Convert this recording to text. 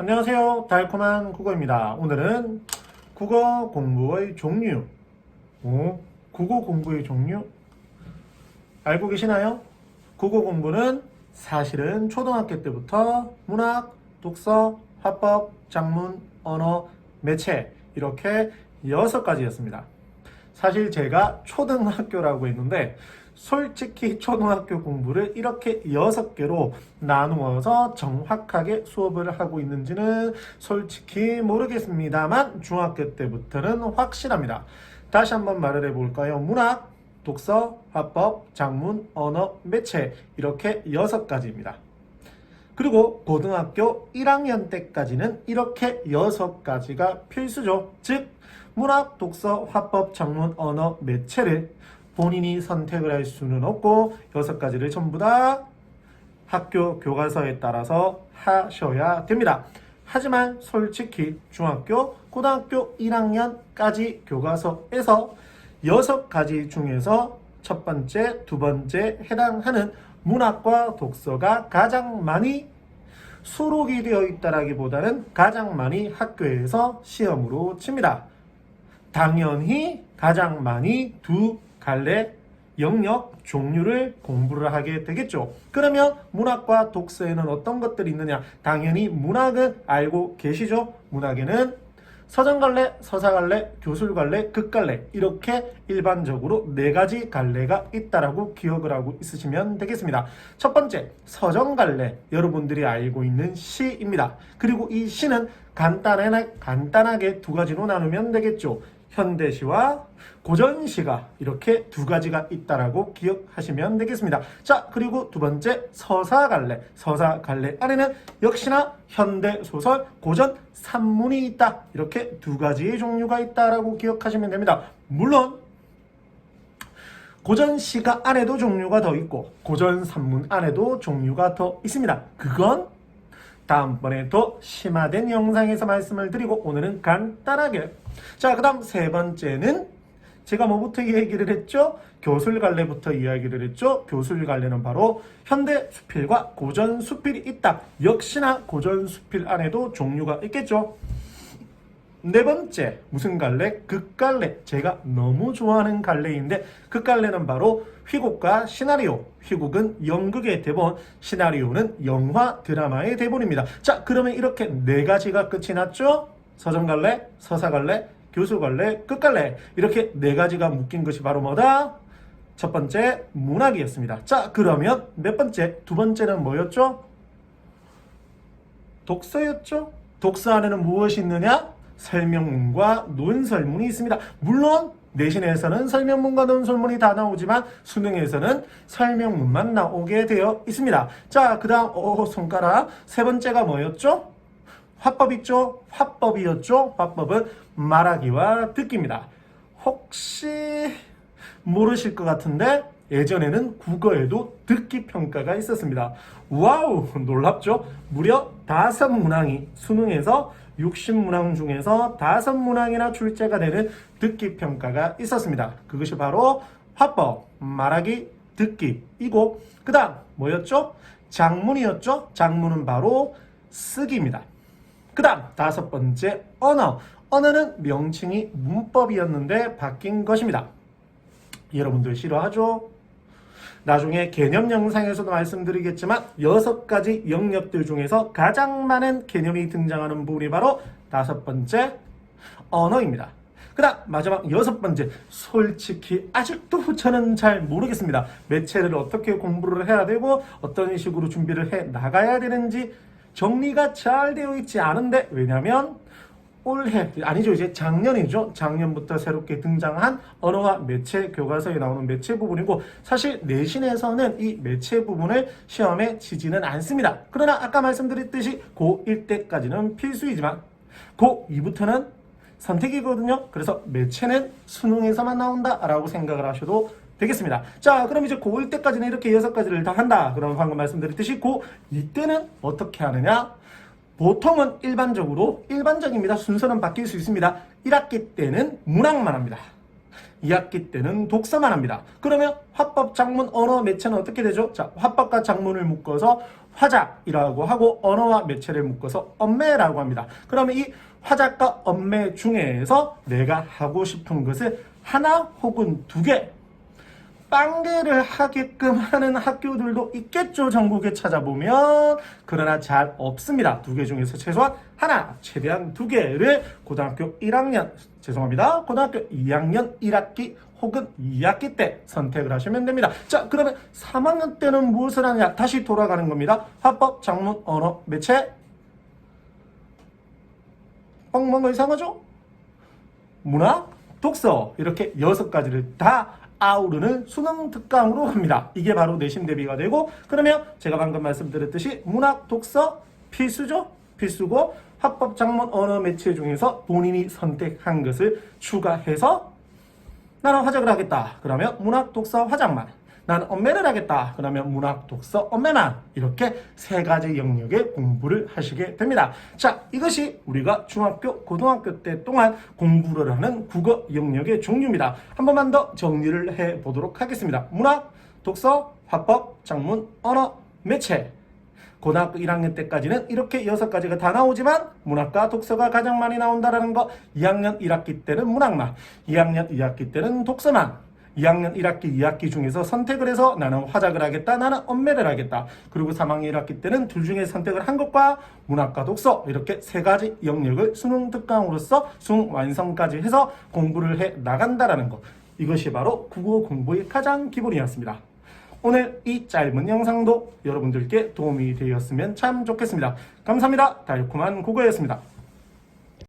안녕하세요. 달콤한 국어입니다. 오늘은 국어 공부의 종류. 국어 공부의 종류? 알고 계시나요? 국어 공부는 사실은 초등학교 때부터 문학, 독서, 화법, 작문, 언어, 매체 이렇게 6가지였습니다. 사실 제가 초등학교라고 했는데 솔직히 초등학교 공부를 이렇게 6개로 나누어서 정확하게 수업을 하고 있는지는 솔직히 모르겠습니다만 중학교 때부터는 확실합니다. 다시 한번 말을 해볼까요? 문학, 독서, 화법, 작문, 언어, 매체 이렇게 6가지입니다. 그리고 고등학교 1학년 때까지는 이렇게 6가지가 필수죠. 즉 문학, 독서, 화법, 작문, 언어, 매체를 본인이 선택을 할 수는 없고 6가지를 전부 다 학교 교과서에 따라서 하셔야 됩니다. 하지만 솔직히 중학교, 고등학교 1학년까지 교과서에서 6가지 중에서 첫 번째, 두 번째 해당하는 문학과 독서가 가장 많이 수록이 되어 있다라기보다는 가장 많이 학교에서 시험으로 칩니다. 당연히 가장 많이 두 갈래 영역 종류를 공부를 하게 되겠죠. 그러면 문학과 독서에는 어떤 것들이 있느냐? 당연히 문학은 알고 계시죠? 문학에는 서정갈래, 서사갈래, 교술갈래, 극갈래 이렇게 일반적으로 4가지 갈래가 있다라고 기억을 하고 있으시면 되겠습니다. 첫 번째, 서정갈래 여러분들이 알고 있는 시입니다. 그리고 이 시는 간단하게 2가지로 나누면 되겠죠. 현대시와 고전시가 이렇게 2가지가 있다라고 기억하시면 되겠습니다. 자, 그리고 두 번째 서사갈래. 서사갈래 안에는 역시나 현대소설, 고전, 산문이 있다. 이렇게 2가지의 종류가 있다라고 기억하시면 됩니다. 물론 고전시가 안에도 종류가 더 있고 고전 산문 안에도 종류가 더 있습니다. 그건 다음번에 더 심화된 영상에서 말씀을 드리고 오늘은 간단하게 자, 그 다음 세 번째는 제가 뭐부터 얘기를 했죠? 교술갈래부터 이야기를 했죠? 교술갈래는 바로 현대수필과 고전수필이 있다. 역시나 고전수필 안에도 종류가 있겠죠? 네 번째, 무슨 갈래? 극갈래. 제가 너무 좋아하는 갈래인데 극갈래는 바로 희곡과 시나리오. 희곡은 연극의 대본, 시나리오는 영화, 드라마의 대본입니다. 자, 그러면 이렇게 4가지가 끝이 났죠? 서정갈래, 서사갈래, 교수갈래, 극갈래 이렇게 4가지가 묶인 것이 바로 뭐다? 첫 번째, 문학이었습니다. 자, 그러면 몇 번째? 두 번째는 뭐였죠? 독서였죠? 독서 안에는 무엇이 있느냐? 설명문과 논설문이 있습니다. 물론 내신에서는 설명문과 논설문이 다 나오지만 수능에서는 설명문만 나오게 되어 있습니다. 자, 그 다음 손가락 세 번째가 뭐였죠? 화법 있죠? 화법이었죠? 화법은 말하기와 듣기입니다. 혹시 모르실 것 같은데 예전에는 국어에도 듣기 평가가 있었습니다. 와우, 놀랍죠? 무려 5문항이 수능에서 60문항 중에서 5문항이나 출제가 되는 듣기 평가가 있었습니다. 그것이 바로 화법, 말하기, 듣기이고 그 다음 뭐였죠? 작문이었죠? 작문은 바로 쓰기입니다. 그 다음 5번째 언어. 언어는 명칭이 문법이었는데 바뀐 것입니다. 여러분들 싫어하죠? 나중에 개념 영상에서도 말씀드리겠지만 6가지 영역들 중에서 가장 많은 개념이 등장하는 부분이 바로 5번째 언어입니다. 그 다음 마지막 6번째, 솔직히 아직도 저는 잘 모르겠습니다. 매체를 어떻게 공부를 해야 되고 어떤 식으로 준비를 해 나가야 되는지 정리가 잘 되어 있지 않은데 왜냐면 올해 아니죠, 이제 작년이죠. 작년부터 새롭게 등장한 언어와 매체 교과서에 나오는 매체 부분이고 사실 내신에서는 이 매체 부분을 시험에 치지는 않습니다. 그러나 아까 말씀드렸듯이 고1 때까지는 필수이지만 고2부터는 선택이거든요. 그래서 매체는 수능에서만 나온다라고 생각을 하셔도 되겠습니다. 자, 그럼 이제 고1 때까지는 이렇게 6가지를 다 한다. 그럼 방금 말씀드렸듯이 고2 때는 어떻게 하느냐? 보통은 일반적입니다. 순서는 바뀔 수 있습니다. 1학기 때는 문학만 합니다. 2학기 때는 독서만 합니다. 그러면 화법, 작문, 언어, 매체는 어떻게 되죠? 자, 화법과 작문을 묶어서 화작이라고 하고 언어와 매체를 묶어서 언매라고 합니다. 그러면 이 화작과 언매 중에서 내가 하고 싶은 것을 하나 혹은 두 개, 빵개를 하게끔 하는 학교들도 있겠죠. 전국에 찾아보면. 그러나 잘 없습니다. 두 개 중에서 최소한 하나, 최대한 두 개를 고등학교 1학년, 죄송합니다. 고등학교 2학년 1학기 혹은 2학기 때 선택을 하시면 됩니다. 자, 그러면 3학년 때는 무엇을 하느냐? 다시 돌아가는 겁니다. 화법, 작문, 언어, 매체. 뭔가 이상하죠? 문학, 독서 이렇게 6가지를 다 아우르는 수능 특강으로 갑니다. 이게 바로 내신 대비가 되고, 그러면 제가 방금 말씀드렸듯이 문학, 독서 필수죠? 필수고, 화법, 작문, 언어, 매체 중에서 본인이 선택한 것을 추가해서 나는 화작을 하겠다. 그러면 문학, 독서, 화작만. 나는 언매를 하겠다. 그러면 문학, 독서, 언매만. 이렇게 3가지 영역의 공부를 하시게 됩니다. 자, 이것이 우리가 중학교, 고등학교 때 동안 공부를 하는 국어 영역의 종류입니다. 한 번만 더 정리를 해보도록 하겠습니다. 문학, 독서, 화법, 작문, 언어, 매체. 고등학교 1학년 때까지는 이렇게 6가지가 다 나오지만 문학과 독서가 가장 많이 나온다는 거. 2학년 1학기 때는 문학만, 2학년 2학기 때는 독서만, 2학년 1학기 2학기 중에서 선택을 해서 나는 화작을 하겠다, 나는 언매를 하겠다. 그리고 3학년 1학기 때는 둘 중에 선택을 한 것과 문학과 독서 이렇게 3가지 영역을 수능 특강으로서 수능 완성까지 해서 공부를 해 나간다라는 것. 이것이 바로 국어 공부의 가장 기본이었습니다. 오늘 이 짧은 영상도 여러분들께 도움이 되었으면 참 좋겠습니다. 감사합니다. 달콤한 국어였습니다.